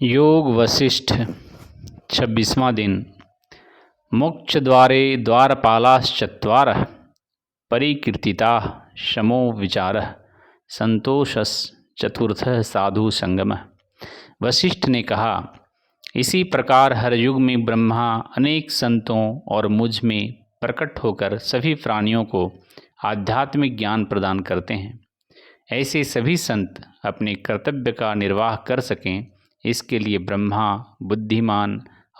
योग वशिष्ठ 26वां दिन। मोक्षद्वारे द्वारपालाश्चत्वारः परिकीर्तिताः शमो विचारः संतोषश्चतुर्थः साधु संगमः। वशिष्ठ ने कहा, इसी प्रकार हर युग में ब्रह्मा अनेक संतों और मुझ में प्रकट होकर सभी प्राणियों को आध्यात्मिक ज्ञान प्रदान करते हैं। ऐसे सभी संत अपने कर्तव्य का निर्वाह कर सकें, इसके लिए ब्रह्मा बुद्धिमान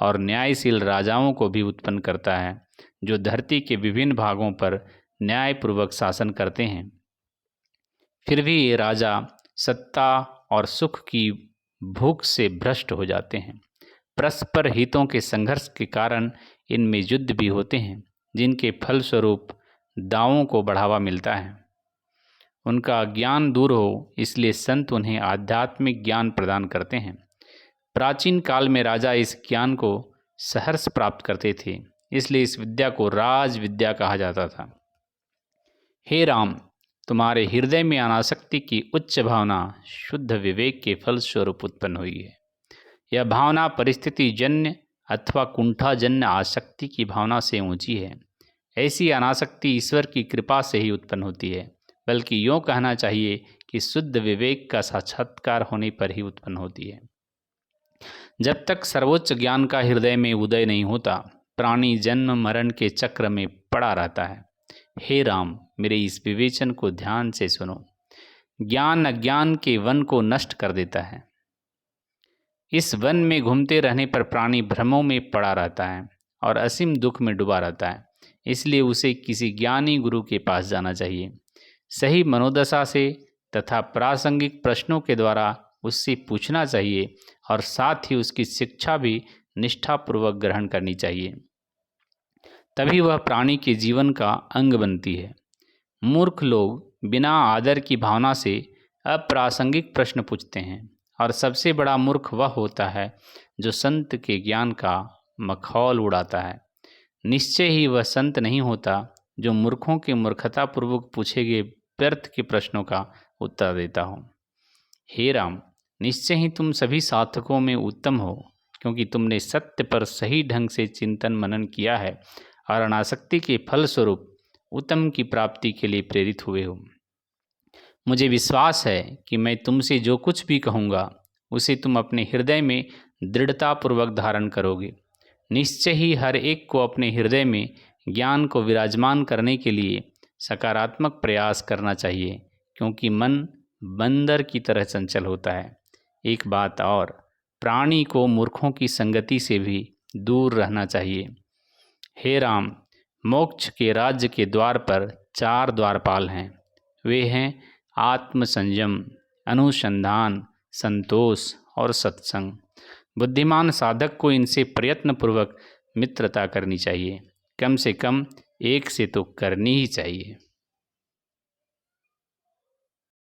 और न्यायशील राजाओं को भी उत्पन्न करता है, जो धरती के विभिन्न भागों पर न्यायपूर्वक शासन करते हैं। फिर भी ये राजा सत्ता और सुख की भूख से भ्रष्ट हो जाते हैं। परस्पर हितों के संघर्ष के कारण इनमें युद्ध भी होते हैं, जिनके फलस्वरूप दावों को बढ़ावा मिलता है। उनका ज्ञान दूर हो, इसलिए संत उन्हें आध्यात्मिक ज्ञान प्रदान करते हैं। प्राचीन काल में राजा इस ज्ञान को सहर्ष प्राप्त करते थे, इसलिए इस विद्या को राज विद्या कहा जाता था। हे राम, तुम्हारे हृदय में अनासक्ति की उच्च भावना शुद्ध विवेक के फलस्वरूप उत्पन्न हुई है। यह भावना परिस्थिति जन्य अथवा कुंठाजन्य आसक्ति की भावना से ऊंची है। ऐसी अनासक्ति ईश्वर की कृपा से ही उत्पन्न होती है, बल्कि यूँ कहना चाहिए कि शुद्ध विवेक का साक्षात्कार होने पर ही उत्पन्न होती है। जब तक सर्वोच्च ज्ञान का हृदय में उदय नहीं होता, प्राणी जन्म मरण के चक्र में पड़ा रहता है। हे राम, मेरे इस विवेचन को ध्यान से सुनो। ज्ञान अज्ञान के वन को नष्ट कर देता है। इस वन में घूमते रहने पर प्राणी भ्रमों में पड़ा रहता है और असीम दुख में डूबा रहता है। इसलिए उसे किसी ज्ञानी गुरु के पास जाना चाहिए। सही मनोदशा से तथा प्रासंगिक प्रश्नों के द्वारा उससे पूछना चाहिए और साथ ही उसकी शिक्षा भी निष्ठापूर्वक ग्रहण करनी चाहिए। तभी वह प्राणी के जीवन का अंग बनती है। मूर्ख लोग बिना आदर की भावना से अप्रासंगिक प्रश्न पूछते हैं, और सबसे बड़ा मूर्ख वह होता है जो संत के ज्ञान का मखौल उड़ाता है। निश्चय ही वह संत नहीं होता जो मूर्खों के मूर्खतापूर्वक पूछे गए व्यर्थ के प्रश्नों का उत्तर देता हो। हे राम, निश्चय ही तुम सभी साधकों में उत्तम हो, क्योंकि तुमने सत्य पर सही ढंग से चिंतन मनन किया है और अनासक्ति के फलस्वरूप उत्तम की प्राप्ति के लिए प्रेरित हुए हो। मुझे विश्वास है कि मैं तुमसे जो कुछ भी कहूँगा उसे तुम अपने हृदय में दृढ़तापूर्वक धारण करोगे। निश्चय ही हर एक को अपने हृदय में ज्ञान को विराजमान करने के लिए सकारात्मक प्रयास करना चाहिए, क्योंकि मन बंदर की तरह चंचल होता है। एक बात और, प्राणी को मूर्खों की संगति से भी दूर रहना चाहिए। हे राम, मोक्ष के राज्य के द्वार पर 4 द्वारपाल हैं। वे हैं आत्मसंयम, अनुसंधान, संतोष और सत्संग। बुद्धिमान साधक को इनसे प्रयत्नपूर्वक मित्रता करनी चाहिए। कम से कम एक से तो करनी ही चाहिए।